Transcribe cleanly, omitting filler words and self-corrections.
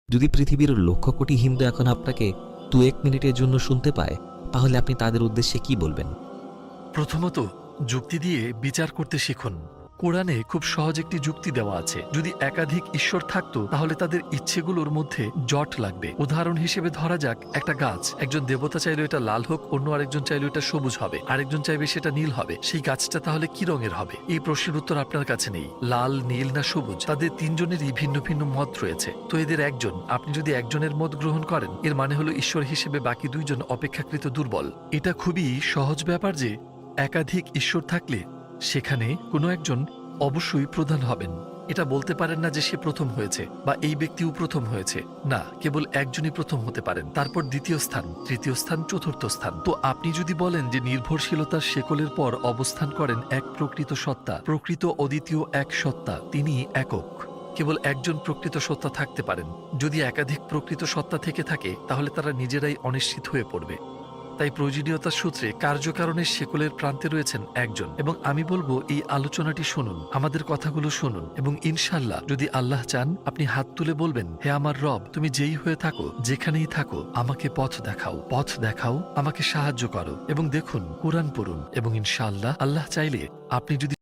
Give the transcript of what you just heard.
যদি পৃথিবীর লক্ষ কোটি হিন্দু এখন আপনাকে 2-1 মিনিটের জন্য শুনতে পায়, তাহলে আপনি তাদের উদ্দেশ্যে কি বলবেন? প্রথমত, যুক্তি দিয়ে বিচার করতে শিখুন। কোরআনে খুব সহজ একটি যুক্তি দেওয়া আছে। যদি একাধিক ঈশ্বর থাকতো তাহলে তাদের ইচ্ছেগুলোর মধ্যে জট লাগবে। উদাহরণ হিসেবে ধরা যাক একটা গাছ, একজন দেবতা চাইলে এটা লাল হোক, অন্য আরেকজন চাইলে এটা সবুজ হবে, আরেকজন চাইবে সেটা নীল হবে। সেই গাছটা তাহলে কি রঙের হবে? এই প্রশ্নের উত্তর আপনার কাছে নেই। লাল, নীল না সবুজ, তাদের তিনজনেরই ভিন্ন ভিন্ন মত রয়েছে। তো এদের একজন, আপনি যদি একজনের মত গ্রহণ করেন, এর মানে হলো ঈশ্বর হিসেবে বাকি দুইজন অপেক্ষাকৃত দুর্বল। এটা খুবই সহজ ব্যাপার যে একাধিক ঈশ্বর থাকলে সেখানে কোনো একজন অবশ্যই প্রধান হবেন। এটা বলতে পারেন না যে সে প্রথম হয়েছে বা এই ব্যক্তিও প্রথম হয়েছে। না, কেবল একজনই প্রথম হতে পারেন, তারপর দ্বিতীয় স্থান, তৃতীয় স্থান, চতুর্থ স্থান। তো আপনি যদি বলেন যে নির্ভরশীলতার শেকলের পর অবস্থান করেন এক প্রকৃত সত্তা, প্রকৃত অদ্বিতীয় এক সত্তা, তিনি একক। কেবল একজন প্রকৃত সত্তা থাকতে পারেন। যদি একাধিক প্রকৃত সত্তা থেকে থাকে তাহলে তারা নিজেরাই অনিশ্চিত হয়ে পড়বে। তাই প্রয়োজনীয়তার সূত্রে কার্যকারণের শেকলের প্রান্তে রয়েছেন একজন। এবং আমি বলবো এই আলোচনাটি শুনুন, আমাদের কথাগুলো শুনুন, এবং ইনশাল্লাহ যদি আল্লাহ চান আপনি হাত তুলে বলবেন, হে আমার রব, তুমি যেই হয়ে থাকো, যেখানেই থাকো, আমাকে পথ দেখাও, পথ দেখাও, আমাকে সাহায্য করো। এবং দেখুন, কোরআন পড়ুন, এবং ইনশাল্লাহ আল্লাহ চাইলে আপনি যদি